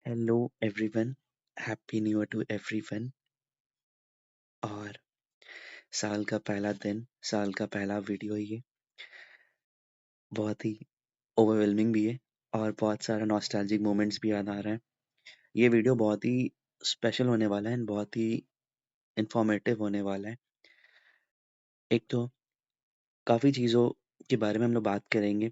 Hello everyone, happy new year to everyone. और साल का पहला दिन, साल का पहला वीडियो ये बहुत ही ओवरवेलमिंग भी है और बहुत सारा नॉस्टैल्जिक मोमेंट्स भी याद आ रहा है। ये वीडियो बहुत ही स्पेशल होने वाला है एंड बहुत ही इंफॉर्मेटिव होने वाला है। एक तो काफ़ी चीज़ों के बारे में हम लोग बात करेंगे।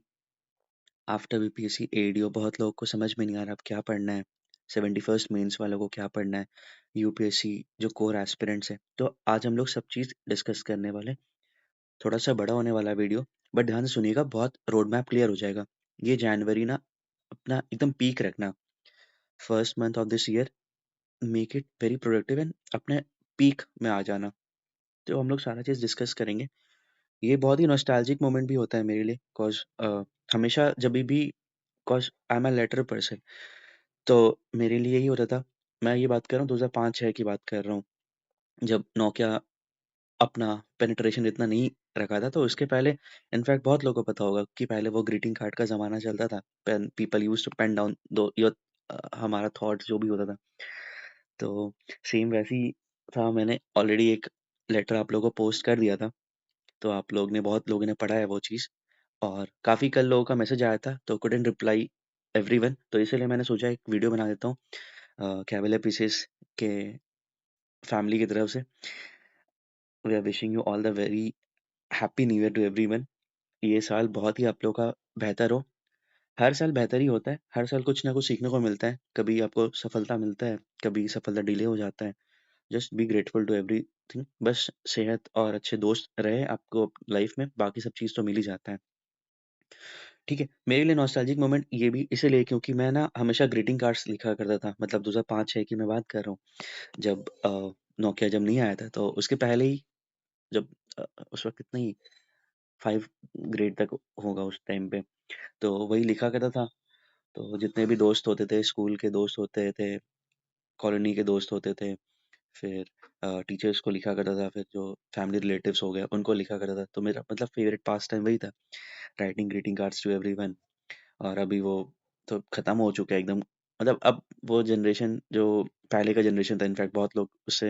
आफ्टर बीपीएससी एडीओ बहुत लोगों को समझ में नहीं आ रहा अब क्या पढ़ना है। 71st मेंस वालों को क्या पढ़ना है, यूपीएससी जो कोर एस्पिरेंट्स है। तो आज हम लोग सब चीज़ डिस्कस करने वाले हैं। थोड़ा सा बड़ा होने वाला है वीडियो, बट ध्यान से सुनिएगा, बहुत रोड मैप क्लियर हो जाएगा। ये जनवरी ना अपना एकदम पीक रखना, first month of this year, make it very productive and अपने पीक में आ जाना। तो हम लोग सारा चीज़ डिस्कस करेंगे। ये बहुत ही नॉस्टैल्जिक मोमेंट भी होता है मेरे लिए, बिकॉज हमेशा जब भी, because I am a letter person, तो मेरे लिए यही होता था। मैं ये बात कर रहा हूँ 2005-6 की बात कर रहा हूँ, जब नोकिया अपना पेनिट्रेशन इतना नहीं रखा था। तो उसके पहले इनफैक्ट बहुत लोगों को पता होगा कि पहले वो ग्रीटिंग कार्ड का ज़माना चलता था। Pen people used to pen down दो योर हमारा थॉट्स जो भी होता था। तो सेम वैसे ही था, मैंने ऑलरेडी एक लेटर आप लोगों को पोस्ट कर दिया था। तो आप लोग ने, बहुत लोगों ने पढ़ा है वो चीज़, और काफ़ी कल लोगों का मैसेज आया था तो कुडन्ट रिप्लाई एवरीवन, तो इसीलिए मैंने सोचा एक वीडियो बना देता हूँ कैविला पीसेस के फैमिली की तरफ से। We are wishing you all the very happy new year to everyone. ये साल बहुत ही आप लोगों का बेहतर हो। हर साल बेहतर ही होता है, हर साल कुछ ना कुछ सीखने को मिलता है। कभी आपको सफलता मिलता है, कभी सफलता डिले हो जाता है। Just be grateful to everything. बस सेहत और अच्छे दोस्त रहे आपको लाइफ में, बाकी सब चीज़ तो मिल ही जाता है। ठीक है, मेरे लिए नॉस्टैल्जिक मोमेंट ये भी इसीलिए क्योंकि मैं ना हमेशा ग्रीटिंग कार्ड्स लिखा करता था। मतलब 2005-6 की मैं बात कर रहा हूँ, जब नोकिया जब नहीं आया था। तो उसके पहले ही, जब उस वक़्त कितना ही 5 ग्रेड तक होगा उस टाइम पे, तो वही लिखा करता था। तो जितने भी दोस्त होते थे, स्कूल के दोस्त होते थे, कॉलोनी के दोस्त होते थे, फिर टीचर्स को लिखा करता था, फिर जो फैमिली रिलेटिव्स हो गए उनको लिखा करता था। तो मेरा मतलब फेवरेट पास टाइम वही था, writing greeting cards to everyone. और अभी वो तो खत्म हो चुका है एकदम। मतलब अब वो जनरेशन जो पहले का जनरेशन था, इनफैक्ट बहुत लोग उससे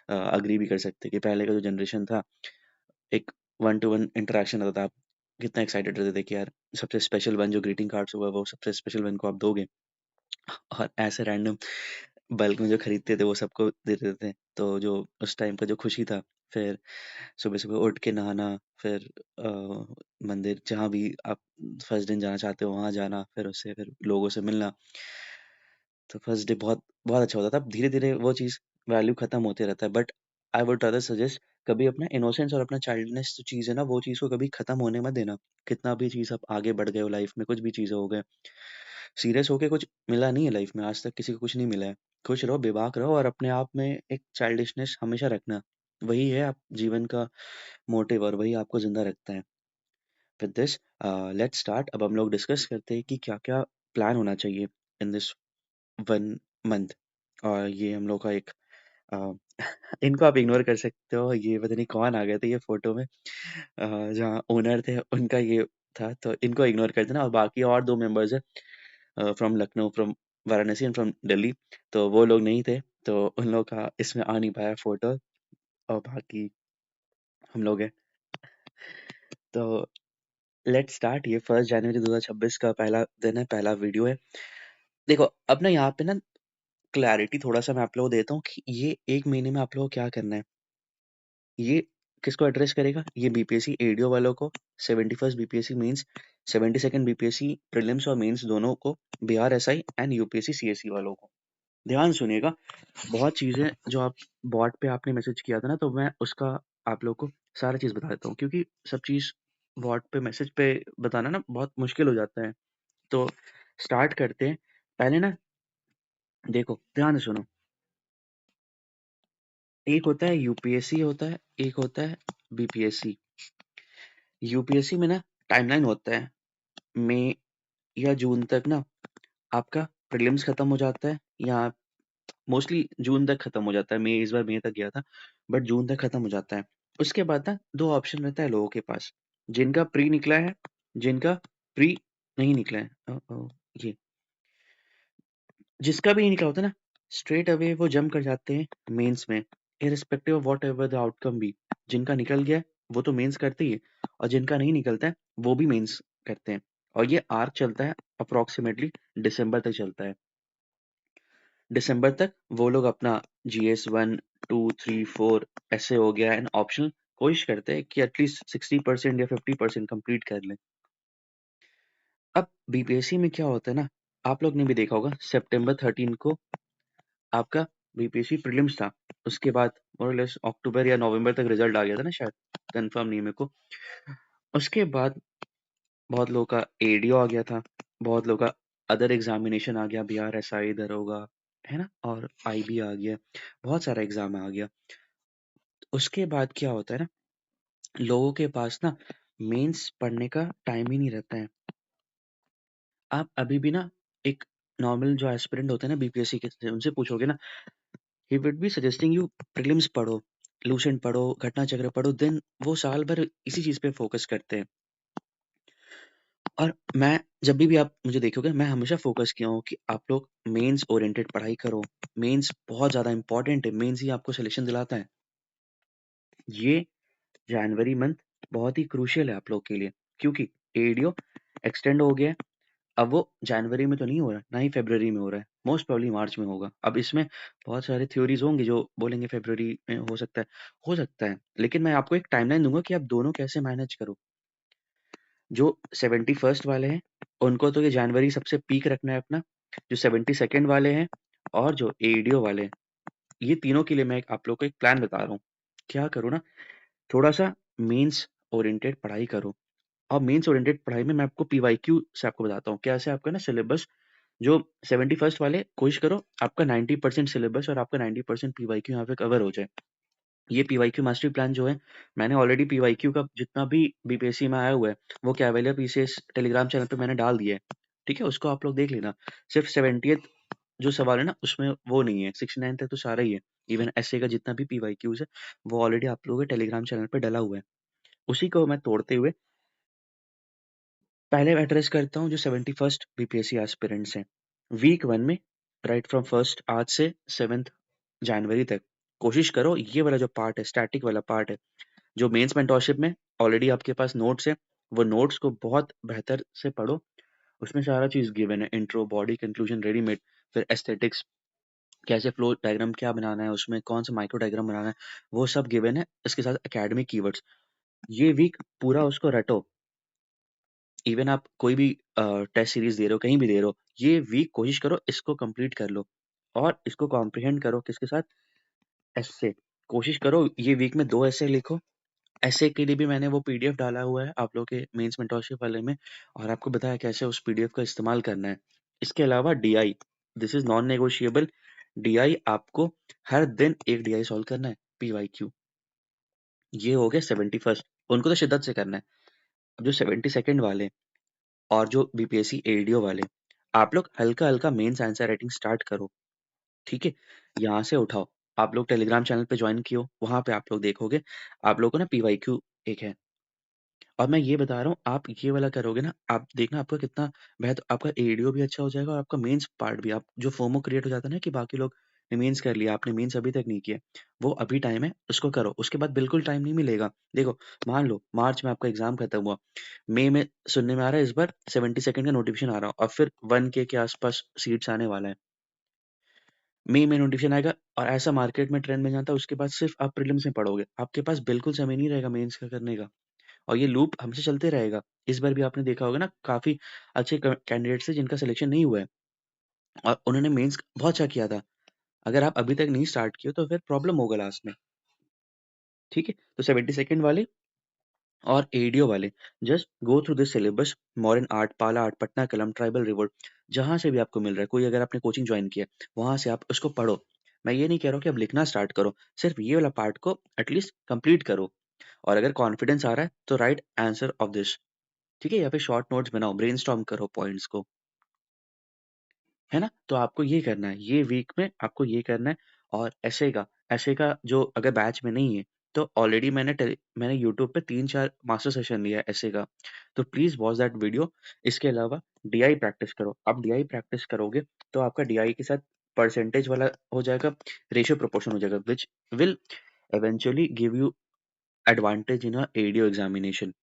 अग्री भी कर सकते हैं कि पहले का जो जनरेशन था, एक वन टू वन इंटरेक्शन होता था। आप कितना एक्साइटेड रहते थे कि यार सबसे स्पेशल वन जो ग्रीटिंग कार्ड्स होगा वो सबसे स्पेशल वन को आप दोगे, और ऐसे रैंडम बल्क में जो खरीदते थे वो सबको दे देते थे। तो जो उस टाइम का जो खुशी था, फिर सुबह-सुबह उठ के नहाना, फिर मंदिर जहाँ भी आप फर्स्ट दिन जाना चाहते हो वहाँ जाना, फिर उससे फिर लोगों से मिलना। तो फर्स्ट डे बहुत बहुत अच्छा होता था। धीरे-धीरे वो चीज़ वैल्यू खत्म होते रहता है, but I would rather suggest कभी अपना इनोसेंस और अपना चाइल्डनेस जो चीज़ है ना, वो चीज़ को कभी खत्म होने मत देना। कितना भी चीज़ आप आगे बढ़ गए हो लाइफ में, कुछ भी चीज़ें हो गए, सीरियस होके कुछ मिला नहीं है लाइफ में, आज तक किसी को कुछ नहीं मिला है। खुश रहो, बेबाक रहो और अपने आप में एक चाइल्डिशनेस हमेशा रखना। वही है आप जीवन का मोटिव और वही आपको ज़िंदा रखता है। With this let's start. अब हम लोग डिस्कस करते हैं कि क्या-क्या प्लान होना चाहिए इन दिस 1 मंथ। और ये हम लोग का एक अ, इनको आप इग्नोर कर सकते हो, ये पता नहीं कौन आ गए थे ये फ़ोटो में। जहाँ ओनर थे उनका ये था, तो इनको इग्नोर कर देना। और बाकी और 2 मेंबर्स हैं from Lucknow, from Varanasi and from Delhi, तो वो लोग नहीं थे, तो उन लोगों का इसमें आ नहीं पाया फ़ोटो, और बाकी हम लोग हैं। तो लेट्स स्टार्ट। ये 1 जनवरी 2026 का पहला दिन है, पहला वीडियो है। देखो, अब ना यहाँ पे ना क्लैरिटी थोड़ा-सा मैं आप लोगों को देता हूँ कि ये 1 महीने में आप लोगों को क्या करना है। ये किसको एड्रेस करेगा? ये बीपीएससी एडीओ वालों को, 71st BPSC mains, 72nd BPSC prelims और मेंस दोनों को, Bihar SI and UPSC CSE वालों को। ध्यान सुनिएगा, बहुत चीज़ें जो आप बॉट पे आपने मैसेज किया था ना, तो मैं उसका आप लोग को सारा चीज़ बता देता हूँ, क्योंकि सब चीज़ बॉट पे मैसेज पे बताना ना बहुत मुश्किल हो जाता है। तो स्टार्ट करते हैं। पहले ना देखो, ध्यान से सुनो। एक होता है यूपीएससी होता है, एक होता है बीपीएससी। यूपीएससी में ना टाइमलाइन होता है, मई या जून तक ना आपका प्रीलिम्स खत्म हो जाता है, या मोस्टली जून तक खत्म हो जाता है। मई, इस बार मई तक गया था, बट जून तक खत्म हो जाता है। उसके बाद ना 2 ऑप्शन रहता है लोगों के पास, जिनका प्री निकला है, जिनका प्री नहीं निकला है। ये जिसका भी नहीं निकला होता ना, स्ट्रेट अवे वो जंप कर जाते हैं मेंस में, irrespective of whatever the outcome be. जिनका निकल गया है, वो तो मेंस करते ही है, और जिनका नहीं निकलता है, वो भी मेंस करते हैं। और ये आर्क चलता है अप्रॉक्सिमेटली दिसंबर तक चलता है। दिसंबर तक वो लोग अपना जीएस 1, 2, 3, 4 ऐसे हो गया एंड ऑप्शनल कोशिश करते हैं कि एटलीस्ट 60% या 50% कंप्लीट कर लें। अब बीपीएससी में क्या होता है ना, आप लोग ने भी देखा होगा, सितंबर 13 को आपका बीपीएससी प्रीलिम्स था। उसके बाद मोर और लेस अक्टूबर या नवंबर तक रिजल्ट आ गया था ना शायद, कंफर्म नहीं है मेरे को। उसके बाद बहुत लोगों का एडीओ आ गया था, बहुत लोगों का अदर एग्जामिनेशन आ गया, बीआरएसआई दरोगा, है ना, और आईबी आ गया, बहुत सारा एग्जाम आ गया। उसके बाद क्या होता है ना, लोगों के पास ना मेंस पढ़ने का टाइम ही नहीं रहता है। आप अभी भी ना एक नॉर्मल जो एस्पिरेंट होते हैं ना बीपीएससी के, उनसे पूछोगे ना, he would be suggesting you prelims पढ़ो, लूसेंट पढ़ो, घटना चक्र पढ़ो, देन वो साल भर इसी चीज पे फोकस करते हैं। और मैं जब भी आप मुझे देखोगे, मैं हमेशा फोकस किया हूँ कि आप लोग मेंस ओरिएंटेड पढ़ाई करो। मेंस बहुत ज्यादा इंपॉर्टेंट है, मेंस ही आपको सिलेक्शन दिलाता है। ये जनवरी मंथ बहुत ही क्रूशियल है आप लोग के लिए, क्योंकि एडीओ एक्सटेंड हो गया है। अब वो जनवरी में तो नहीं हो रहा, ना ही फरवरी में हो रहा है, मोस्ट प्रोबब्ली मार्च में होगा। अब इसमें बहुत सारे थ्योरीज होंगे जो बोलेंगे फरवरी में हो सकता है, हो सकता है, लेकिन मैं आपको एक टाइमलाइन दूंगा कि आप दोनों कैसे मैनेज करो। जो 71st वाले हैं, उनको तो ये जनवरी सबसे पीक रखना है अपना। जो 72nd वाले हैं और जो एडीओ वाले हैं, ये तीनों के लिए मैं आप लोग को एक प्लान बता रहा हूँ। क्या करो ना, थोड़ा सा मेंस ओरिएंटेड पढ़ाई करो। और मेंस ओरिएंटेड पढ़ाई में मैं आपको पीवाईक्यू से आपको बताता हूँ कैसे आपका ना सिलेबस, जो 71st वाले कोशिश करो आपका 90% सिलेबस और आपका 90% पीवाईक्यू यहाँ पे कवर हो जाए। ये पीवाईक्यू मास्टरी प्लान जो है, मैंने ऑलरेडी पीवाईक्यू का जितना भी बीपीएससी में आया हुआ है, वो कैवेलियर पीसीएस टेलीग्राम चैनल पे मैंने डाल दिया है। ठीक है, उसको आप लोग देख लेना। सिर्फ 70th जो सवाल है ना, उसमें वो नहीं है, 69 तक तो सारा ही है। इवन एसए का जितना भी पीवाईक्यूज है, वो ऑलरेडी आप लोगों के टेलीग्राम चैनल पे डला हुआ है। उसी को मैं तोड़ते हुए पहले एड्रेस करता हूँ जो 71st बीपीएससी एस्पिरेंट्स हैं। वीक 1 में राइट फ्रॉम फर्स्ट आज से 7th जनवरी तक कोशिश करो, ये वाला जो पार्ट है, स्टैटिक वाला पार्ट है, जो मेंस मेंटोरशिप में ऑलरेडी आपके पास नोट्स है, वो नोट्स को बहुत बेहतर से पढ़ो। उसमें सारा चीज गिवन है, इंट्रो, बॉडी, कंक्लूजन, रेडीमेड, फिर एस्थेटिक्स, कैसे फ्लो डायग्राम क्या बनाना है, उसमें कौन सा माइक्रो डायग्राम बनाना है, वो सब गिवन है। इसके साथ एकेडमिक कीवर्ड्स, ये वीक पूरा उसको रटो। इवन आप कोई भी टेस्ट सीरीज दे रहे हो, कहीं भी दे रहे हो, ये वीक कोशिश करो इसको कंप्लीट कर लो। और इसको कॉम्प्रिहेंड करो किसके साथ, ऐसे कोशिश करो ये वीक में 2 ऐसे लिखो। ऐसे के लिए भी मैंने वो पीडीएफ डाला हुआ है आप लोग के मेंस मेंटरशिप वाले में, और आपको बताया कैसे उस पीडीएफ का इस्तेमाल करना है। इसके अलावा DI, this is non negotiable. DI आपको हर दिन एक डीआई सॉल्व करना है, पीवाईक्यू। ये हो गया 71st, उनको तो शिद्दत से करना है। अब जो 72nd वाले और जो बीपीएससी एडीओ वाले, आप लोग हल्का हल्का मेंस आंसर राइटिंग स्टार्ट करो। ठीक है, यहाँ से उठाओ। आप लोग टेलीग्राम चैनल पे ज्वाइन कियो, वहां पे आप लोग देखोगे आप लोगों को ना पीवाईक्यू एक है। और मैं ये बता रहा हूँ, आप ये वाला करोगे ना, आप देखना आपका कितना बेहतर, आपका एडीओ भी अच्छा हो जाएगा और आपका मेंस पार्ट भी। आप जो फोमो क्रिएट हो जाता है ना कि बाकी लोग ने मेंस कर लिया, आपने मेंस अभी तक नहीं किया, वो अभी टाइम है, उसको करो। उसके बाद बिल्कुल टाइम नहीं मिलेगा। देखो, मान लो मार्च में आपका एग्जाम खत्म हुआ, मई में सुनने में आ रहा है इस बार 72nd का नोटिफिकेशन आ रहा है, और फिर 1K के आसपास सीट्स आने वाला है। मई में नोटिफिकेशन आएगा, और ऐसा मार्केट में ट्रेंड में जाता है, उसके बाद सिर्फ आप प्रीलिम्स में पढ़ोगे, आपके पास बिल्कुल समय नहीं रहेगा मेंस का करने का। और ये लूप हमसे चलते रहेगा। इस बार भी आपने देखा होगा ना, काफ़ी अच्छे क कैंडिडेट्स थे जिनका सिलेक्शन नहीं हुआ है, और उन्होंने मेंस बहुत अच्छा किया था। अगर आप अभी तक नहीं स्टार्ट किए तो फिर प्रॉब्लम होगा लास्ट में। ठीक है? तो 72nd वाले और एडीओ वाले, just go through this syllabus, modern art, पाला आर्ट, पटना कलम, ट्राइबल रिवोल्ट, जहाँ से भी आपको मिल रहा है, कोई अगर आपने कोचिंग जॉइन किया है, वहाँ से आप उसको पढ़ो। मैं ये नहीं कह रहा हूँ कि अब लिखना स्टार्ट करो, सिर्फ ये वाला पार्ट को एटलीस्ट कंप्लीट करो। और अगर कॉन्फिडेंस आ रहा है तो राइट आंसर ऑफ दिस। ठीक है? या फिर शॉर्ट नोट्स बनाओ, ब्रेनस्टॉर्म करो पॉइंट्स को, है ना? तो आपको ये करना है, ये वीक में आपको ये करना है। और एसे का जो अगर बैच में नहीं है, तो ऑलरेडी मैंने यूट्यूब पे 3-4 मास्टर सेशन लिया है एसे का, तो प्लीज़ वॉच दैट वीडियो। इसके अलावा डीआई प्रैक्टिस करो। आप डीआई प्रैक्टिस करोगे तो आपका डीआई के साथ परसेंटेज वाला हो जाएगा, रेशियो प्रोपोर्शन हो जाएगा, which will eventually give you advantage in a ADO examination.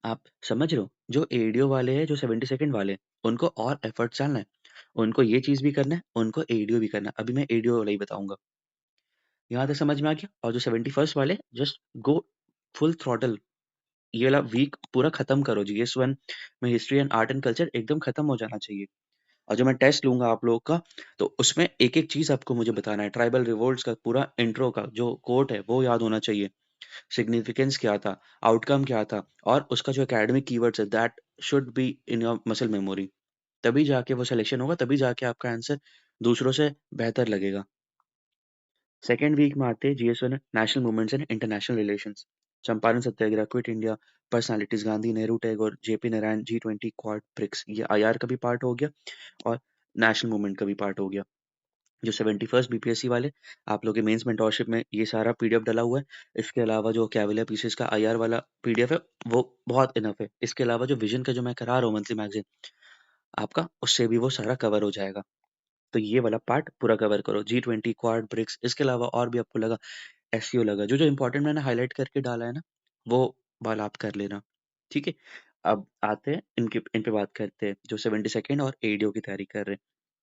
आप समझ रहे हो? जो एडीओ वाले हैं, जो 70 सेकंड वाले हैं, उनको और एफर्ट्स डालना है। उनको ये चीज़ भी करना है, उनको एडीओ भी करना है। अभी मैं एडीओ वाला ही बताऊँगा। यहाँ तक समझ में आ गया? और जो 71st वाले जस्ट गो फुल थ्रॉटल, ये वाला वीक पूरा खत्म करो। जीएस 1 में history and art and culture एकदम खत्म हो जाना चाहिए। और जो मैं टेस्ट लूँगा आप लोगों का, तो उसमें एक-एक चीज़ आपको मुझे बताना है। ट्राइबल रिवोल्ट्स का पूरा इंट्रो का जो कोट है, वो याद होना चाहिए। सिग्निफिकेंस क्या था, आउटकम क्या था, और उसका जो एकेडमिक कीवर्ड्स है, that should be in your muscle memory. तभी जाके वो सिलेक्शन होगा, तभी जाके आपका आंसर दूसरों से बेहतर लगेगा। सेकंड वीक में आते हैं GS 1 national movements and international relations. Champaran Satyagraha, quit India, personalities Gandhi, Nehru, Tagore, JP Narayan, G20, Quad, BRICS. ये आईआर का भी पार्ट हो गया और नेशनल मूवमेंट का भी पार्ट हो गया। जो 71st बीपीएससी वाले, आप लोग के मेंस मेंटोरशिप में ये सारा पीडीएफ डला हुआ है। इसके अलावा जो कैविलियर पीसेस का आईआर वाला पीडीएफ है, वो बहुत इनफ है। इसके अलावा जो विजन का जो मैं करा रहा हूँ मंथली मैगजीन आपका, उससे भी वो सारा कवर हो जाएगा। तो ये वाला पार्ट पूरा कवर करो। G20, क्वाड, ब्रिक्स, इसके अलावा और भी आपको लगा, एसईओ लगा, जो-जो इम्पोर्टेंट मैंने हाइलाइट करके डाला है ना, वो वाला आप कर लेना, ठीक है? अब आते हैं इन पे बात करते हैं, जो 72nd और एडीओ की तैयारी कर रहे हैं।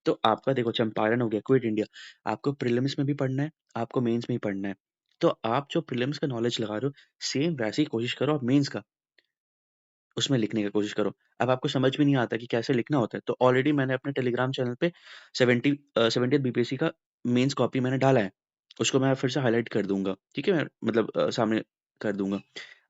तो आपका देखो चंपारण हो गया, क्विट इंडिया, आपको प्रीलिम्स में भी पढ़ना है, आपको मेंस में भी पढ़ना है। तो आप जो प्रीलिम्स का नॉलेज लगा रहे हो, सेम वैसे ही कोशिश करो आप मेंस का उसमें लिखने की कोशिश करो। अब आपको समझ में नहीं आता कि कैसे लिखना होता है, तो ऑलरेडी मैंने अपने टेलीग्राम चैनल पे 70th बीपीएससी का मेंस कॉपी मैंने डाला है। उसको मैं फिर से हाइलाइट कर दूँगा, ठीक है? मैं मतलब सामने कर दूँगा।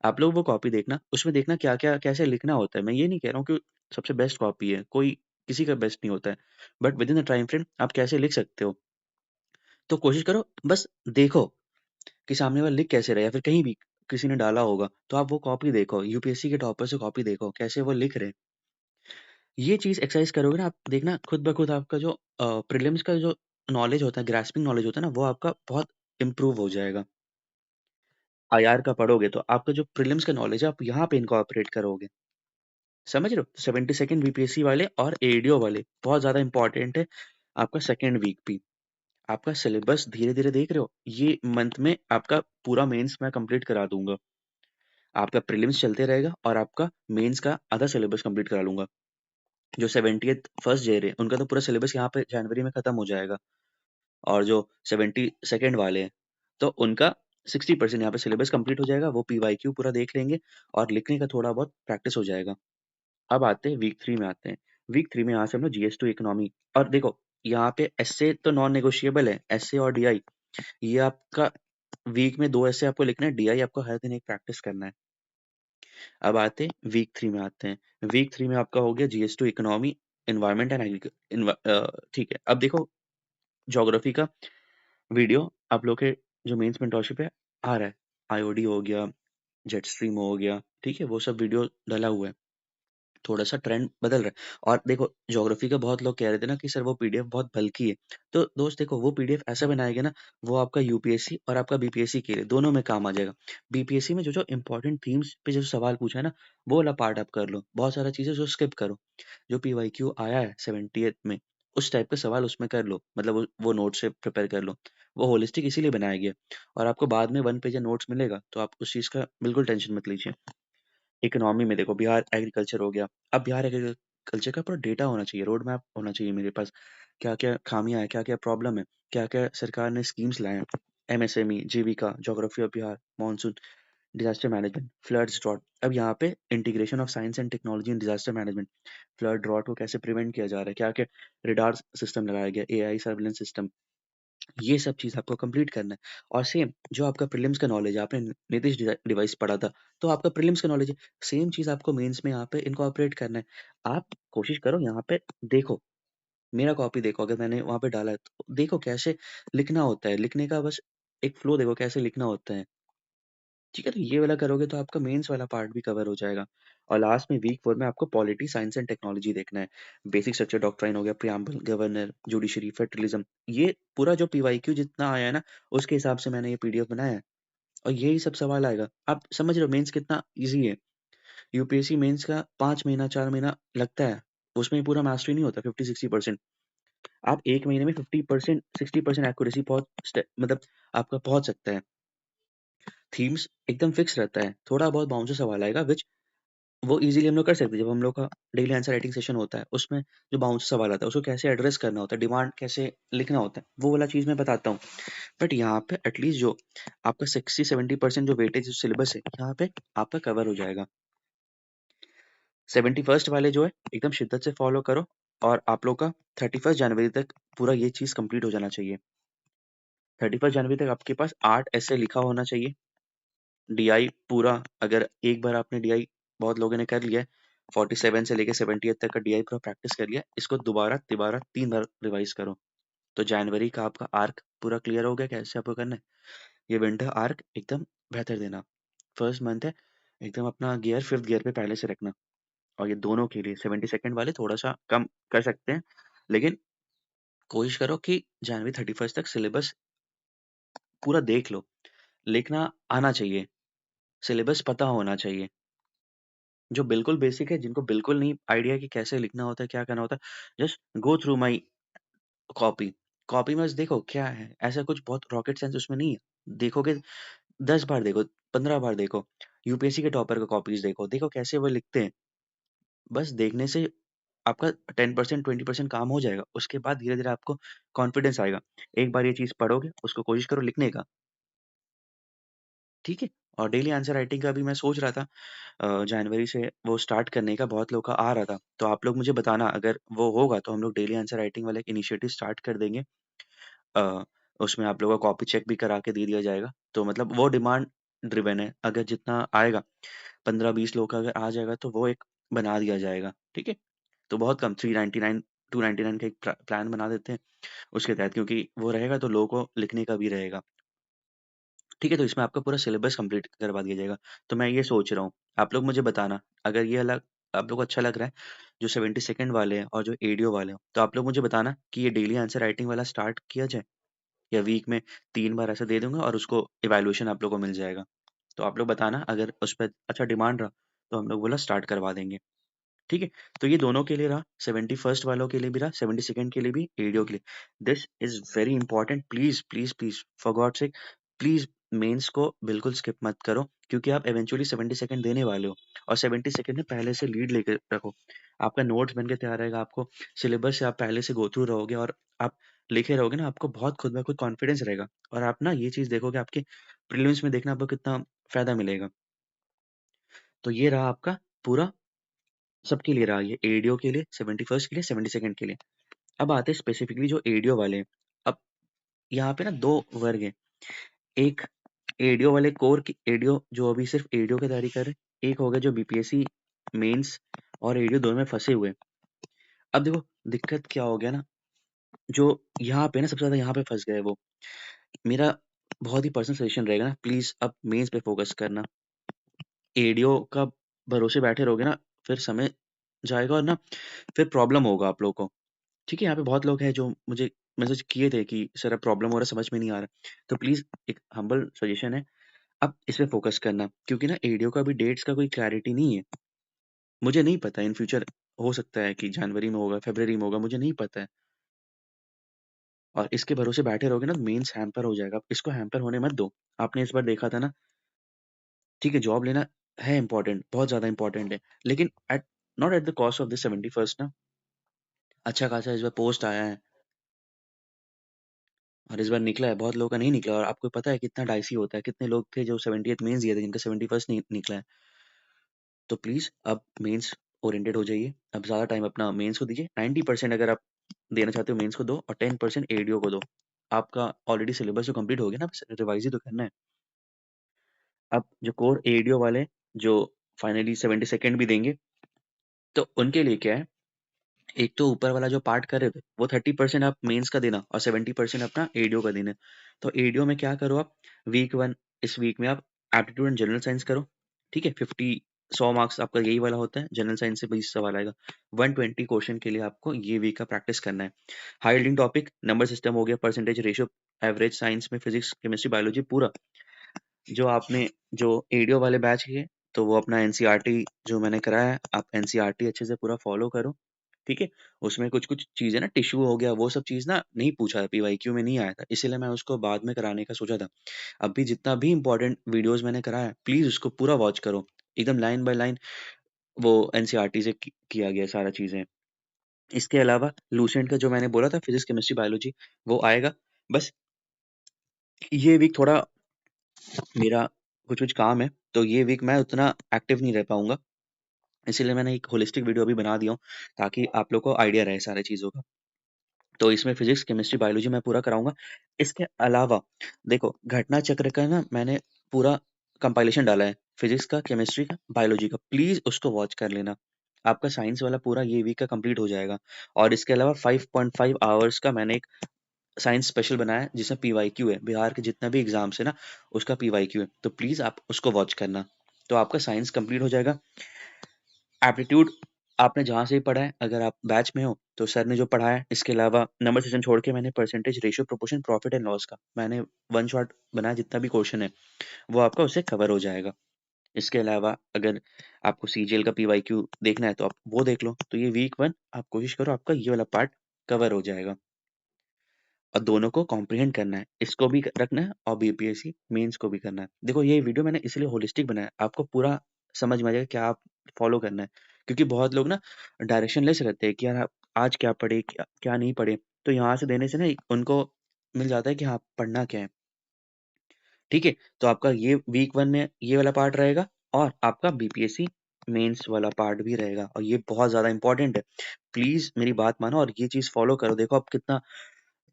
आप लोग वो कॉपी देखना, उसमें देखना क्या-क्या कैसे लिखना होता है। मैं ये नहीं कह रहा हूँ कि सबसे बेस्ट कॉपी है, कोई किसी का बेस्ट नहीं होता है। But within the time frame आप कैसे लिख सकते हो, तो कोशिश करो बस देखो कि सामने वाला लिख कैसे रहा है, या फिर कहीं भी किसी ने डाला होगा, तो आप वो कॉपी देखो, यूपीएससी के टॉपर से कॉपी देखो, कैसे वो लिख रहे हैं। ये चीज़ एक्सरसाइज़ करोगे ना आप, देखना खुद ब खुद आपका जो प्रीलिम्स का जो नॉलेज होता है, ग्रास्पिंग नॉलेज होता है ना, वो आपका बहुत इम्प्रूव हो जाएगा। आईआर का पढ़ोगे तो आपका जो प्रीलिम्स का नॉलेज है, आप यहाँ पे इनकॉर्पोरेट करोगे। समझ रहे हो? 72nd बीपीएससी वाले और एडीओ वाले बहुत ज़्यादा इम्पोर्टेंट है, आपका सेकंड वीक भी। आपका सिलेबस धीरे-धीरे देख रहे हो, ये मंथ में आपका पूरा मेंस मैं कंप्लीट करा दूँगा। आपका प्रीलिम्स चलते रहेगा और आपका मेंस का आधा सिलेबस कंप्लीट करा लूँगा। जो 70th फर्स्ट ईयर है, उनका तो पूरा सिलेबस यहाँ पे जनवरी में खत्म हो जाएगा। और जो 72nd वाले हैं, तो उनका 60% यहाँ पे सिलेबस कंप्लीट हो जाएगा, वो पीवाईक्यू पूरा देख लेंगे और लिखने का थोड़ा बहुत प्रैक्टिस हो जाएगा। अब आते हैं वीक 3 में आते हैं। वीक 3 में यहाँ से हम लोग जीएस2 इकोनॉमी, और देखो यहाँ पे एस्से तो नॉन नेगोशिएबल है, एस्से और डीआई। ये आपका वीक में 2 एस्से आपको लिखना है, डीआई आपको हर दिन एक प्रैक्टिस करना है। अब आते हैं वीक 3 में आते हैं। वीक 3 में आपका हो गया जीएस2 इकोनॉमी, एनवायरनमेंट एंड ठीक है। अब देखो ज्योग्राफी का वीडियो आप लोग के जो मेंस मेंटरशिप है आ रहा है। आईओडी हो गया, जेट स्ट्रीम हो गया, ठीक है? वो सब वीडियो डला हुआ है। थोड़ा-सा ट्रेंड बदल रहा है। और देखो ज्योग्राफी का बहुत लोग कह रहे थे ना कि सर वो पीडीएफ बहुत बल्की है। तो दोस्त देखो वो पीडीएफ ऐसा बनाया गया ना, वो आपका यूपीएससी और आपका बीपीएससी के लिए दोनों में काम आ जाएगा। बीपीएससी में जो-जो इम्पोर्टेंट थीम्स पे जो सवाल पूछा है ना, वो वाला पार्ट आप कर लो। बहुत सारा चीज़ें जो स्किप करो। जो पीवाईक्यू आया है 70th में, उस टाइप का सवाल उसमें कर लो। मतलब वो नोट से प्रिपेयर कर लो। वो होलिस्टिक इसीलिए बनाया गया है। और आपको बाद में 1 पेज नोट्स मिलेगा, तो आप उस चीज़ का बिल्कुल टेंशन मत लीजिए। इकोनॉमी में देखो बिहार एग्रीकल्चर हो गया। अब बिहार एग्रीकल्चर का पूरा डेटा होना चाहिए, रोड मैप होना चाहिए मेरे पास। क्या-क्या खामियाँ हैं, क्या-क्या प्रॉब्लम है, क्या-क्या सरकार ने स्कीम्स लाए हैं। MSME, Jeevika, geography of Bihar, monsoon, disaster management, floods, drought. अब यहाँ पे integration of science and technology in disaster management, flood, drought को कैसे प्रिवेंट किया जा रहा है, क्या-क्या रेडार सिस्टम लगाया गया, एआई सर्विलेंस सिस्टम। ये सब चीज़ आपको कंप्लीट करना है। और सेम जो आपका प्रीलिम्स का नॉलेज है, आपने नीतिश डिवाइस पढ़ा था, तो आपका प्रीलिम्स का नॉलेज है, सेम चीज़ आपको मेंस में यहाँ पे इनकॉर्पोरेट करना है। आप कोशिश करो यहाँ पे देखो, मेरा कॉपी देखो, अगर मैंने वहाँ पे डाला है, तो देखो कैसे लिखना होता है, लिखने का बस एक फ्लो देखो कैसे लिखना होता है। ठीक है? तो ये वाला करोगे तो आपका मेंस वाला पार्ट भी कवर हो जाएगा। और लास्ट में वीक 4 में आपको पॉलिटी, साइंस एंड टेक्नोलॉजी देखना है। बेसिक स्ट्रक्चर डॉक्ट्राइन हो गया, प्रिएम्बल, गवर्नर, जुडिशरी, फेडरलिज्म। ये पूरा जो पीवाईक्यू जितना आया है ना, उसके हिसाब से मैंने ये पीडीएफ बनाया है। और यही सब सवाल आएगा। आप समझ रहे हो मेंस कितना ईज़ी है। यूपीएससी मेंस का 5 महीना 4 महीना लगता है, उसमें पूरा मास्टरी नहीं होता 50-60%। आप 1 महीने में 50% 60% एक्यूरेसी मतलब आपका पहुँच सकता है। थीम्स एकदम फिक्स रहता है, थोड़ा बहुत बाउंस से सवाल आएगा व्हिच वो ईज़िली हम लोग कर सकते हैं। जब हम लोग का डेली आंसर राइटिंग सेशन होता है, उसमें जो बाउंस सवाल आता है, उसको कैसे एड्रेस करना होता है, डिमांड कैसे लिखना होता है, वो वाला चीज़ मैं बताता हूँ। बट यहाँ पे एटलीस्ट जो आपका 60-70% जो वेटेज सिलेबस है, यहाँ पे आपका कवर हो जाएगा। 71st वाले जो है, एकदम शिद्दत से फॉलो करो और आप लोग का 31 जनवरी तक पूरा ये चीज़ कंप्लीट हो जाना चाहिए। 31 जनवरी तक आपके पास 8 ऐसे लिखा होना चाहिए। डीआई पूरा अगर एक बार आपने डीआई बहुत लोगों ने कर लिया है, 47 से लेके 70th तक का डीआई पूरा प्रैक्टिस कर लिया, इसको दोबारा-तिबारा 3 बार रिवाइज़ करो। तो जनवरी का आपका आर्क पूरा क्लियर हो गया कैसे आपको करना है। ये विंटर आर्क एकदम बेहतर देना। फर्स्ट मंथ है, एकदम अपना गियर 5th गियर पे पहले से रखना और ये दोनों के लिए 72nd वाले थोड़ा-सा कम कर सकते हैं, लेकिन कोशिश करो कि जनवरी 31st तक सिलेबस पूरा देख लो। लिखना आना चाहिए, सिलेबस पता होना चाहिए। जो बिल्कुल बेसिक है, जिनको बिल्कुल नहीं आइडिया कि कैसे लिखना होता है, क्या करना होता है, just go through my copy. Copy में बस देखो क्या है, ऐसा कुछ बहुत रॉकेट साइंस उसमें नहीं है। देखोगे 10 बार देखो, 15 बार देखो, यूपीएससी के टॉपर का कॉपीज़ देखो, देखो कैसे वो लिखते हैं। बस देखने से आपका 10% 20% काम हो जाएगा। उसके बाद धीरे-धीरे आपको कॉन्फिडेंस आएगा। एक बार ये चीज़ पढ़ोगे, उसको कोशिश करो लिखने का, ठीक है? और डेली आंसर राइटिंग का भी मैं सोच रहा था जनवरी से वो स्टार्ट करने का बहुत लोग का आ रहा था। तो आप लोग मुझे बताना अगर वो होगा तो हम लोग डेली आंसर राइटिंग वाला एक इनिशिएटिव स्टार्ट कर देंगे। अ, उसमें आप लोगों का कॉपी चेक भी करा के दे दिया जाएगा। तो मतलब वो डिमांड ड्रिवन है। अगर जितना आएगा 15-20 लोग का अगर आ जाएगा तो वो एक बना दिया जाएगा, ठीक है? तो बहुत कम 399 299 का एक प्लान बना देते हैं उसके तहत क्योंकि वो रहेगा तो लोगों को लिखने का भी रहेगा। ठीक है, तो इसमें आपका पूरा सिलेबस कंप्लीट करवा दिया जाएगा। तो मैं ये सोच रहा हूँ, आप लोग मुझे बताना अगर ये अलग आप लोग को अच्छा लग रहा है, जो 72nd वाले हैं और जो एडीओ वाले हैं, तो आप लोग मुझे बताना कि ये डेली आंसर राइटिंग वाला स्टार्ट किया जाए या वीक में 3 बार ऐसा दे दूँगा और उसको इवैल्यूएशन आप लोग को मिल जाएगा। तो आप लोग बताना अगर उस पे अच्छा डिमांड रहा, तो हम लोग बोला स्टार्ट करवा देंगे। ठीक है? तो ये दोनों के लिए रहा, 71st वालों के लिए भी रहा, 72nd के लिए भी, एडीओ के लिए। This is very important please, please, please for God's sake please mains को बिल्कुल स्किप मत करो क्योंकि आप इवेंचुअली 72nd देने वाले हो और 72nd में पहले से लीड लेके रखो। आपका नोट्स बन के तैयार रहेगा, आपको सिलेबस से आप पहले से गो थ्रू रहोगे और आप लिखे रहोगे ना, आपको बहुत खुद ब खुद कॉन्फिडेंस रहेगा और आप ना ये चीज़ देखोगे आपके प्रीलिम्स में देखना आपको कितना फ़ायदा मिलेगा। तो ये रहा आपका पूरा सबके लिए रहा ये एडीओ के लिए, 71st के लिए, 72nd के लिए। अब आते हैं स्पेसिफिकली जो एडीओ वाले हैं। अब यहाँ पे ना 2 वर्ग हैं। एक एडीओ वाले कोर की एडीओ जो अभी सिर्फ़ एडीओ की तैयारी कर रहे हैं। एक हो गया जो बीपीएससी मेंस और एडीओ दोनों में फँसे हुए हैं। अब देखो दिक्कत क्या हो गया ना, जो यहाँ पे ना सबसे ज़्यादा यहाँ पे फँस गए वो। मेरा बहुत ही पर्सनल सजेशन रहेगा ना प्लीज़ अब मेंस पे फ़ोकस करना। एडीओ का भरोसे बैठे रहोगे ना, फिर समय जाएगा और ना फिर प्रॉब्लम होगा आप लोगों को। ठीक है, यहाँ पे बहुत लोग हैं जो मुझे मैसेज किए थे कि सर अब प्रॉब्लम हो रहा है, समझ में नहीं आ रहा। तो प्लीज़ एक हम्बल सजेशन है, अब इस पे फ़ोकस करना क्योंकि ना एडीओ का भी डेट्स का कोई क्लैरिटी नहीं है। मुझे नहीं पता इन फ्यूचर हो सकता है कि जनवरी में होगा, फरवरी में होगा, मुझे नहीं पता है। और इसके भरोसे बैठे रहोगे ना मेंस हैम्पर हो जाएगा। इसको हैम्पर होने मत दो। आपने इस बार देखा था ना, ठीक है जॉब लेना है इम्पोर्टेंट, बहुत ज़्यादा इम्पोर्टेंट है। लेकिन not at the cost of the 71st ना। अच्छा खासा इस बार पोस्ट आया है। और इस बार निकला है, बहुत लोगों का नहीं निकला और आपको पता है कितना डाइसी होता है, कितने लोग थे जो 70th मेंस दिए थे, जिनका 71st नहीं निकला है। तो प्लीज़ अब मेंस ओरिएंटेड हो जाइए, अब ज़्यादा टाइम अपना मेंस को दीजिए, 90% अगर आप देना चाहते हो मेंस को दो और 10% एडीओ को दो। आपका ऑलरेडी सिलेबस तो कंप्लीट हो गया ना, बस रिवाइज़ ही तो करना है। अब जो कोर एडीओ वाले, जो फाइनली 72nd भी देंगे, तो उनके लिए क्या है, एक तो ऊपर वाला जो पार्ट कर रहे थे, वो 30% आप मेंस का देना और 70% अपना एडीओ का देना। तो एडीओ में क्या करो आप, वीक 1 इस वीक में आप एप्टीट्यूड एंड जनरल साइंस करो, ठीक है? 100 मार्क्स आपका यही वाला होता है, जनरल साइंस से 20 सवाल आएगा। 120 क्वेश्चन के लिए आपको ये वीक का प्रैक्टिस करना है। High yielding topic, number system हो गया, परसेंटेज रेशियो, एवरेज साइंस में फिजिक्स, केमिस्ट्री, बायोलॉजी पूरा जो आपने जो एडीओ वाले बैच के तो वो अपना एनसीईआरटी जो मैंने कराया है, आप एनसीईआरटी अच्छे से पूरा फॉलो करो, ठीक है? उसमें कुछ-कुछ चीज़ें ना टिश्यू हो गया, वो सब चीज़ ना नहीं पूछा है, पीवाईक्यू में नहीं आया था, इसीलिए मैं उसको बाद में कराने का सोचा था। अभी जितना भी इम्पोर्टेंट वीडियोज़ मैंने कराया है, प्लीज़ उसको पूरा वॉच करो, एकदम लाइन बाय लाइन वो एनसीईआरटी से किया गया है सारा चीज़ें। इसके अलावा लूसेंट का जो मैंने बोला था फिज़िक्स, केमिस्ट्री, बायोलॉजी वो आएगा। बस ये वीक थोड़ा मेरा कुछ-कुछ काम है, तो ये वीक मैं उतना एक्टिव नहीं रह पाऊँगा, इसीलिए मैंने एक होलिस्टिक वीडियो अभी बना दिया हूँ, ताकि आप लोग को आइडिया रहे सारी चीज़ों का। तो इसमें फिज़िक्स, केमिस्ट्री, बायोलॉजी मैं पूरा कराऊँगा। इसके अलावा देखो घटना चक्र का ना मैंने पूरा कंपाइलेशन डाला है, फिज़िक्स का, केमिस्ट्री का, बायोलॉजी का। प्लीज़ उसको वॉच कर लेना। आपका साइंस वाला पूरा ये वीक का कंप्लीट हो जाएगा और इसके अलावा 5.5 आवर्स का मैंने एक साइंस स्पेशल बनाया है, जिसमें पीवाईक्यू है। बिहार के जितना भी एग्ज़ाम्स है ना, उसका पीवाईक्यू है। तो प्लीज़ आप उसको वॉच करना। तो आपका साइंस कंप्लीट हो जाएगा। एप्टीट्यूड आपने जहाँ से भी पढ़ा है, अगर आप बैच में हो, तो सर ने जो पढ़ाया है, इसके अलावा नंबर सिस्टम छोड़ के मैंने percentage, ratio, proportion, profit and loss का मैंने वन शॉट बनाया, जितना भी क्वेश्चन है, वो आपका उससे कवर हो जाएगा। इसके अलावा अगर आपको सीजीएल का पीवाईक्यू देखना है, तो आप वो देख लो। तो ये वीक 1 आप कोशिश करो आपका ये वाला पार्ट कवर हो जाएगा और दोनों को कॉम्प्रिहेंड करना है। इसको भी रखना है और बीपीएससी मेंस को भी करना है। देखो ये वीडियो मैंने इसलिए होलिस्टिक बनाया, आपको पूरा समझ में आ जाएगा क्या आप फॉलो करना है। क्योंकि बहुत लोग ना डायरेक्शनलेस रहते हैं कि यार आप आज क्या पढ़े, क्या क्या नहीं पढ़े। तो यहाँ से देने से ना उनको मिल जाता है कि हाँ, पढ़ना क्या है। ठीक है? तो आपका ये वीक 1 में ये वाला पार्ट रहेगा और आपका बीपीएससी मेंस वाला पार्ट भी रहेगा और ये बहुत ज़्यादा इम्पोर्टेंट है। प्लीज़ मेरी बात मानो और ये चीज़ फॉलो करो। देखो आप कितना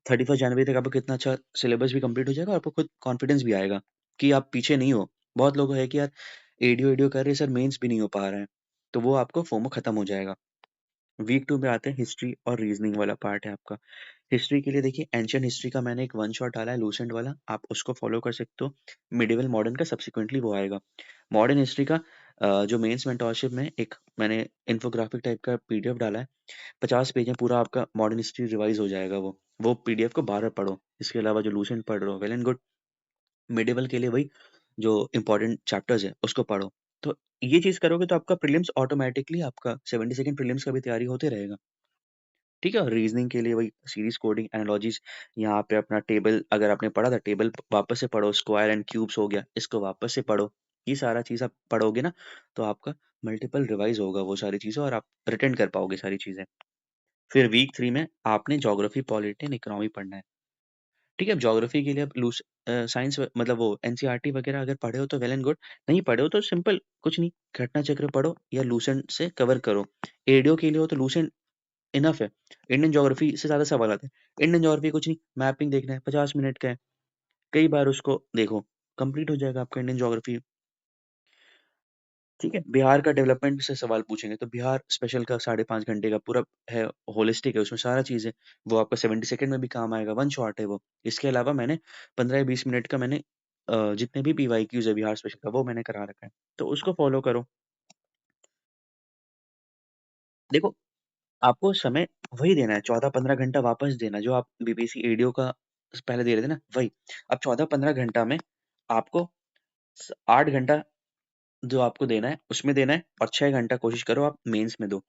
31 जनवरी तक आपका कितना अच्छा सिलेबस भी कंप्लीट हो जाएगा और आपको खुद कॉन्फिडेंस भी आएगा कि आप पीछे नहीं हो। बहुत लोग है कि यार एडीओ-एडीओ कर रहे हैं सर, मेंस भी नहीं हो पा रहे हैं। तो वो आपको फोमो खत्म हो जाएगा। वीक 2 में आते हैं, हिस्ट्री और रीजनिंग वाला पार्ट है आपका। हिस्ट्री के लिए देखिए एंशिएंट हिस्ट्री का मैंने एक वन शॉट डाला है लूसेंट वाला, आप उसको फॉलो कर सकते हो। मिडिवल मॉडर्न का सब्सिक्वेंटली वो आएगा। मॉडर्न हिस्ट्री का जो मेंस मेंटरशिप में एक मैंने इन्फोग्राफिक टाइप का पीडीएफ डाला है। 50 पेज में पूरा आपका मॉडर्न हिस्ट्री रिवाइज हो जाएगा वो पीडीएफ को बार-बार पढ़ो। इसके अलावा जो लूसेंट पढ़ रहे हो वेल एंड गुड। मिडेवल के लिए वही जो इम्पोर्टेंट चैप्टर्स है उसको पढ़ो। तो ये चीज़ करोगे तो आपका प्रीलिम्स ऑटोमैटिकली आपका 70 सेकंड प्रीलिम्स का भी तैयारी होते रहेगा। ठीक है? और रीज़निंग के लिए वही सीरीज़, कोडिंग, एनालॉजीज़, यहाँ पे अपना टेबल अगर आपने पढ़ा था, टेबल वापस से पढ़ो, स्क्वायर एंड क्यूब्स हो गया, इसको वापस से पढ़ो। ये सारा चीज़ आप पढ़ोगे ना, तो आपका मल्टीपल रिवाइज़ होगा वो सारी चीज़ें और आप रिटेन कर पाओगे सारी चीज़ें। फिर वीक 3 में आपने ज्योग्राफी, पॉलिटी एंड इकोनॉमी पढ़ना है। ठीक है? अब ज्योग्राफी के लिए आप साइंस मतलब वो एनसीईआरटी वगैरह अगर पढ़े हो तो वेल एंड गुड, नहीं पढ़े हो तो सिंपल कुछ नहीं, घटना चक्र पढ़ो या लूसेंट से कवर करो। एडीओ के लिए हो तो लूसेंट इनफ है। इंडियन ज्योग्राफी से ज़्यादा सवाल आते हैं। इंडियन ज्योग्राफी कुछ नहीं, मैपिंग देखना है, 50 मिनट का है। कई बार उसको देखो, कंप्लीट हो जाएगा आपका इंडियन ज्योग्राफी। ठीक है? बिहार का डेवलपमेंट से सवाल पूछेंगे, तो बिहार स्पेशल का 5.5 घंटे का पूरा है, होलिस्टिक है, उसमें सारा चीज़ है। वो आपका 70 सेकंड में भी काम आएगा, वन शॉट है वो। इसके अलावा मैंने 15 या 20 मिनट का मैंने जितने भी पीवाईक्यूज़ है बिहार स्पेशल का, वो मैंने करा रखा है। तो उसको फ़ॉलो करो। देखो, आपको समय वही देना है, 14-15 घंटा वापस देना है, जो आप बीबीसी एडीओ का पहले दे रहे थे ना, वही। अब 14-15 घंटा में आपको 8 घंटा जो आपको देना है, उसमें देना है और 6 घंटा कोशिश करो आप मेंस में दो।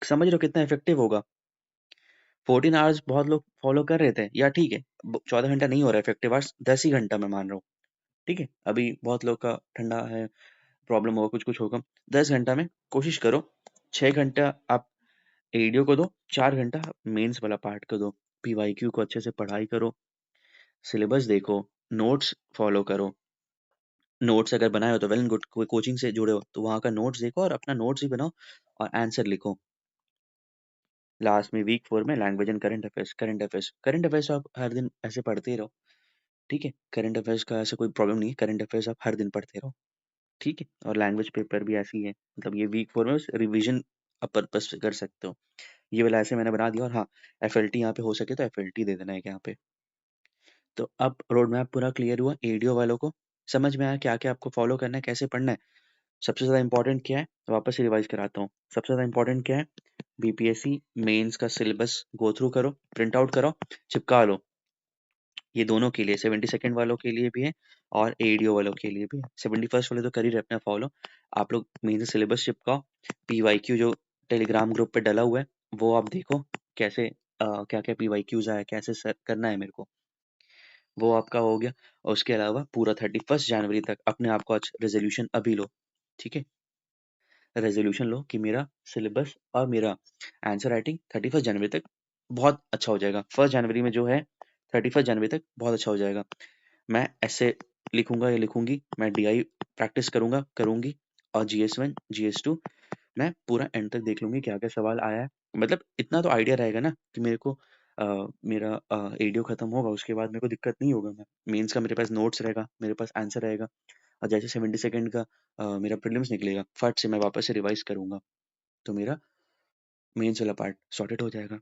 समझ रहे हो कितना इफेक्टिव होगा? 14 आवर्स बहुत लोग फॉलो कर रहे थे, या ठीक है, 14 घंटा नहीं हो रहा है इफेक्टिव आवर्स, 10 ही घंटा मैं मान रहा हूँ। ठीक है? अभी बहुत लोग का ठंडा है, प्रॉब्लम होगा, कुछ-कुछ होगा। 10 घंटा में कोशिश करो, 6 घंटा आप एडीओ को दो, 4 घंटा मेंस वाला पार्ट को दो। पीवाईक्यू को अच्छे से पढ़ाई करो, सिलेबस देखो, नोट्स फॉलो करो। नोट्स अगर बनाए हो तो वेल एंड गुड, कोई कोचिंग से जुड़े हो तो वहाँ का नोट्स देखो और अपना नोट्स भी बनाओ और आंसर लिखो। लास्ट में वीक 4 में लैंग्वेज एंड करंट अफेयर्स आप हर दिन ऐसे पढ़ते ही रहो। ठीक है? करंट अफेयर्स का ऐसा कोई प्रॉब्लम नहीं है, करंट अफेयर्स आप हर दिन पढ़ते रहो। ठीक है? और लैंग्वेज पेपर भी ऐसे ही है, मतलब ये वीक 4 में बस रिवीजन पर्पस से कर सकते हो। ये वाला ऐसे मैंने बना दिया और हाँ, एफएलटी यहाँ पे हो सके तो एफएलटी दे देना है यहाँ पे। तो अब रोड मैप पूरा क्लियर हुआ एडीओ वालों को, समझ में आया क्या-क्या आपको फॉलो करना है, कैसे पढ़ना है। सबसे ज़्यादा इम्पोर्टेंट क्या है? वापस से रिवाइज़ कराता हूँ। सबसे ज़्यादा इम्पोर्टेंट क्या है? बीपीएससी मेंस का सिलेबस गो थ्रू करो, प्रिंट आउट करो, चिपका लो। ये दोनों के लिए 72nd वालों के लिए भी है और एडीओ वालों के लिए भी है। 71st वाले तो कर ही रहे अपना फॉलो। आप लोग मेन से सिलेबस चिपकाओ, पीवाईक्यू जो टेलीग्राम ग्रुप पे डला हुआ है वो आप देखो कैसे क्या क्या पीवाईक्यूज आया, कैसे सर करना है मेरे को, वो आपका हो गया। और उसके अलावा पूरा 31 जनवरी तक अपने आप को आज रेजोल्यूशन अभी लो, ठीक है, रेजोल्यूशन लो कि मेरा सिलेबस और मेरा आंसर राइटिंग 31 जनवरी तक बहुत अच्छा हो जाएगा। 1 जनवरी में जो है 31 जनवरी तक बहुत अच्छा हो जाएगा। मैं ऐसे लिखूंगा या लिखूंगी, मैं डीआई प्रैक्टिस करूंगा करूंगी, और जीएस 1 जीएस 2 मैं पूरा एंड तक देख लूंगी क्या क्या सवाल आया है। मतलब इतना तो आइडिया रहेगा ना कि मेरे को मेरा एडीओ खत्म होगा उसके बाद मेरे को दिक्कत नहीं होगा। मैं मेंस का मेरे पास नोट्स रहेगा, मेरे पास आंसर रहेगा, और जैसे 72nd का मेरा प्रीलिम्स निकलेगा फट से मैं वापस से रिवाइज करूंगा, तो मेरा मेंस वाला पार्ट सॉर्टेड हो जाएगा।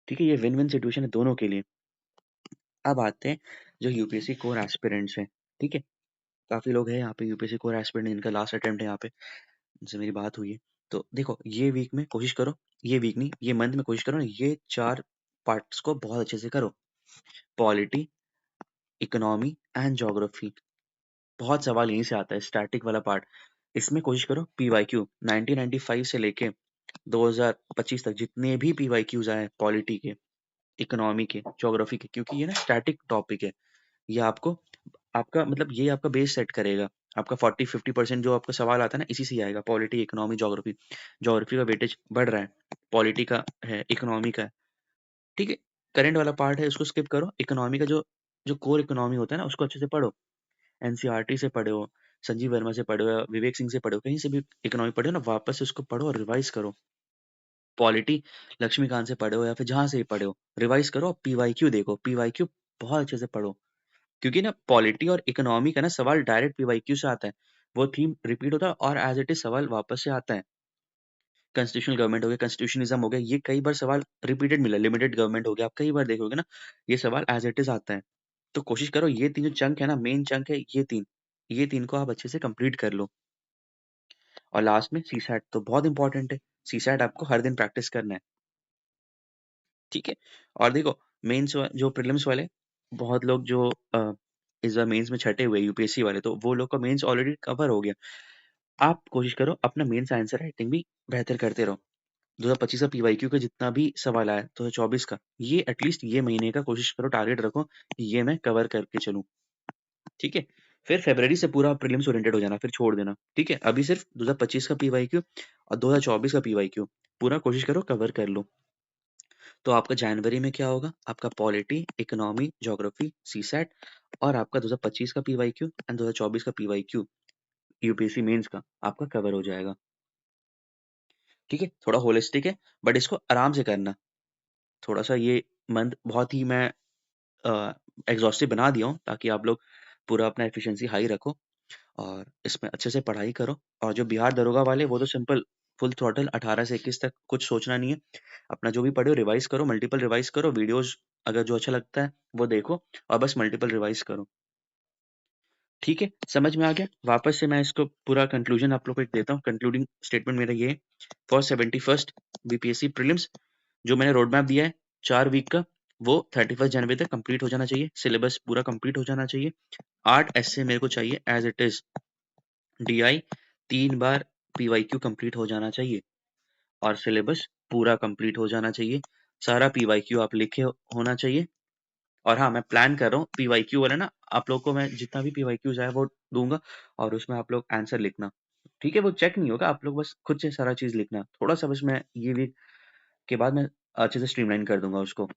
ठीक है, ये विन विन सिचुएशन है दोनों के लिए। अब आते हैं जो यूपीएससी कोर एस्पिरेंट्स हैं। ठीक है, काफी लोग हैं यहाँ पे यूपीएससी कोर एस्पिरेंट, इनका लास्ट अटेम्प्ट है यहाँ पे, उनसे मेरी बात हुई है। तो देखो ये वीक में कोशिश करो, ये वीक नहीं ये मंथ में कोशिश करो ना, ये 4 पार्ट्स को बहुत अच्छे से करो। पॉलिटी, इकोनॉमी एंड ज्योग्राफी, बहुत सवाल यहीं से आता है, स्टैटिक वाला पार्ट। इसमें कोशिश करो पीवाईक्यू 1995 से लेके 2025 तक जितने भी पीवाईक्यूज आए पॉलिटी के, इकोनॉमी के, ज्योग्राफी के, क्योंकि ये ना स्टैटिक टॉपिक है, ये आपको आपका मतलब ये आपका बेस सेट करेगा। आपका 40-50% जो आपका सवाल आता है ना इसी से ही आएगा, पॉलिटी, इकोनॉमी, ज्योग्राफी। ज्योग्राफी का वेटेज बढ़ रहा है, पॉलिटी का है, इकोनॉमी का है। ठीक है, करंट वाला पार्ट है उसको स्किप करो। इकोनॉमी का जो जो कोर इकोनॉमी होता है ना उसको अच्छे से पढ़ो, एनसीईआरटी से पढ़े हो, संजीव वर्मा से पढ़े हो या विवेक सिंह से पढ़े हो, कहीं से भी इकोनॉमी पढ़े हो ना, वापस से उसको पढ़ो और रिवाइज करो। पॉलिटी लक्ष्मीकांत से पढ़े हो या फिर जहां से भी पढ़े हो, रिवाइज करो। पीवाईक्यू देखो, पीवाईक्यू बहुत अच्छे से पढ़ो, क्योंकि ना पॉलिटी और इकोनॉमी का ना सवाल डायरेक्ट पीवाईक्यू से आता है, वो थीम रिपीट होता है और एज इट इज सवाल वापस से आता है। कॉन्स्टिट्यूशनल गवर्नमेंट हो गया, कॉन्स्टिट्यूशनिज्म हो गया, ये कई बार सवाल रिपीटेड मिला, लिमिटेड गवर्नमेंट हो गया, आप कई बार देखोगे ना ये सवाल एज इट इज आता है। तो कोशिश करो ये 3 जो चंक है ना, मेन चंक है ये तीन को आप अच्छे से कंप्लीट कर लो। और लास्ट में सीसैट तो बहुत इंपॉर्टेंट है, सीसैट आपको हर दिन प्रैक्टिस करना है। ठीक है, और देखो मेंस जो प्रीलिम्स वाले, बहुत लोग जो इस बार मेंस में छटे हुए यूपीएससी वाले, तो वो लोग का मेंस ऑलरेडी कवर हो गया। आप कोशिश करो अपना मेंस आंसर राइटिंग भी बेहतर करते रहो। 2025 का पीवाईक्यू का जितना भी सवाल आया 2024 का, ये एटलीस्ट ये महीने का कोशिश करो, टारगेट रखो कि ये मैं कवर करके चलूं। ठीक है, फिर फरवरी से पूरा प्रीलिम्स ओरिएंटेड हो जाना, फिर छोड़ देना। ठीक है, अभी सिर्फ 2025 का पीवाईक्यू और 2024 का पीवाईक्यू पूरा कोशिश करो कवर कर लो। तो आपका जनवरी में क्या होगा, आपका पॉलिटी, इकोनॉमी, ज्योग्राफी, सीसैट और आपका 2025 का पीवाईक्यू एंड 2024 का पीवाईक्यू यूपीएससी मेंस का आपका कवर हो जाएगा। ठीक है, थोड़ा होलिस्टिक है बट इसको आराम से करना। थोड़ा सा ये मंथ बहुत ही मैं एग्जॉस्टिव बना दिया हूँ ताकि आप लोग पूरा अपना एफिशिएंसी हाई रखो और इसमें अच्छे से पढ़ाई करो। और जो बिहार दरोगा वाले वो तो सिंपल फुल थ्रॉटल 18 से 21 तक कुछ सोचना नहीं है, अपना जो भी पढ़े हो रिवाइज करो, मल्टीपल रिवाइज करो, वीडियोस अगर जो अच्छा लगता है वो देखो और बस मल्टीपल रिवाइज करो। ठीक है, समझ में आ गया। वापस से मैं इसको पूरा कंक्लूजन आप लोग को एक देता हूँ, कंक्लूडिंग स्टेटमेंट मेरा ये है। फॉर 71st बीपीएससी प्रीलिम्स जो मैंने रोड मैप दिया है 4 वीक का, वो 31 जनवरी तक कंप्लीट हो जाना चाहिए, सिलेबस पूरा कंप्लीट हो जाना चाहिए। 8 ऐसे मेरे को चाहिए एज इट इज, डीआई 3 बार, पीवाईक्यू कंप्लीट हो जाना चाहिए और सिलेबस पूरा कंप्लीट हो जाना चाहिए। सारा पीवाईक्यू आप लिखे होना चाहिए। और हाँ, मैं प्लान कर रहा हूँ पीवाईक्यू वाला ना, आप लोग को मैं जितना भी पीवाईक्यूज आए वो दूंगा और उसमें आप लोग आंसर लिखना। ठीक है, वो चेक नहीं होगा, आप लोग बस खुद से सारा चीज लिखना। थोड़ा सा बस मैं ये वीक के बाद मैं अच्छे से स्ट्रीमलाइन कर दूंगा उसको।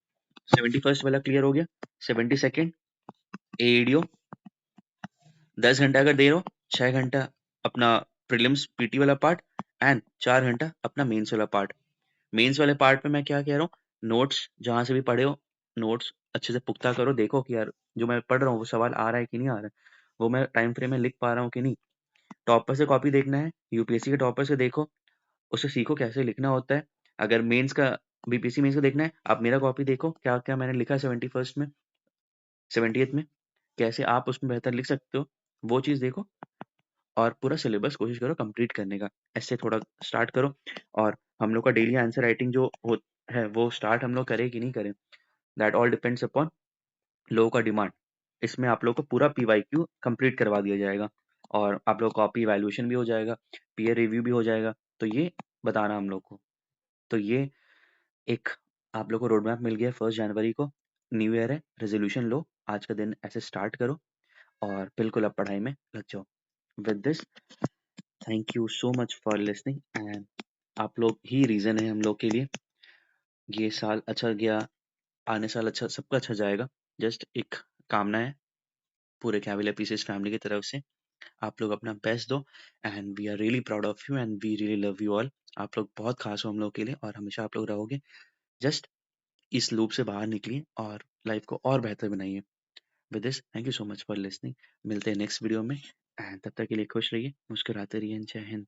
71st वाला क्लियर हो गया। 72nd एडीओ 10 घंटा अगर दे रहे हो, 6 घंटा अपना प्रीलिम्स पीटी वाला पार्ट एंड 4 घंटा अपना मेंस वाला पार्ट। मेंस वाले पार्ट में मैं क्या कह रहा हूँ, नोट्स जहां से भी पढ़े हो, नोट्स अच्छे से पुख्ता करो, देखो कि यार जो मैं पढ़ रहा हूँ वो सवाल आ रहा है कि नहीं आ रहा है, वो मैं टाइम फ्रेम में लिख पा रहा हूँ कि नहीं। टॉपर से कॉपी देखना है, यूपीएससी के टॉपर से देखो, उससे सीखो कैसे लिखना होता है। अगर मेंस का बीपीएससी मेंस का देखना है, आप मेरा कॉपी देखो क्या क्या मैंने लिखा है 71st में, 70th में, कैसे आप उसमें बेहतर लिख सकते हो, वो चीज़ देखो। और पूरा सिलेबस कोशिश करो कंप्लीट करने का, ऐसे थोड़ा स्टार्ट करो। और हम लोग का डेली आंसर राइटिंग जो हो है वो स्टार्ट हम लोग करें कि नहीं करें, दैट ऑल डिपेंड्स अपॉन लोगों का डिमांड, इसमें आप लोग को पूरा पीवाईक्यू कंप्लीट करवा दिया जाएगा और आप लोग कॉपी इवैल्यूएशन भी हो जाएगा, पीयर रिव्यू भी हो जाएगा। तो ये बताना हम लोग को। तो ये एक आप लोग को रोड मैप मिल गया 1 जनवरी को, न्यू ईयर है, रेज़ोल्यूशन लो, आज का दिन ऐसे स्टार्ट करो और बिल्कुल अब पढ़ाई में लग जाओ। With this, thank you so much for listening and आप लोग ही रीज़न है हम लोग के लिए। ये साल अच्छा गया, आने साल अच्छा सबका अच्छा जाएगा। जस्ट एक कामना है पूरे कैविलियर पीसेस फैमिली की तरफ से। आप लोग अपना बेस्ट दो and we are really proud of you and we really love you all. आप लोग बहुत खास हो हम लोग के लिए और हमेशा आप लोग रहोगे। जस्ट इस लूप से बाहर निकलिए और लाइफ को और बेहतर बनाइए। With this, thank you so much for listening. मिलते हैं नेक्स्ट वीडियो में एंड तब तक के लिए खुश रहिए, मुस्कुराते रहिए। जय हिंद।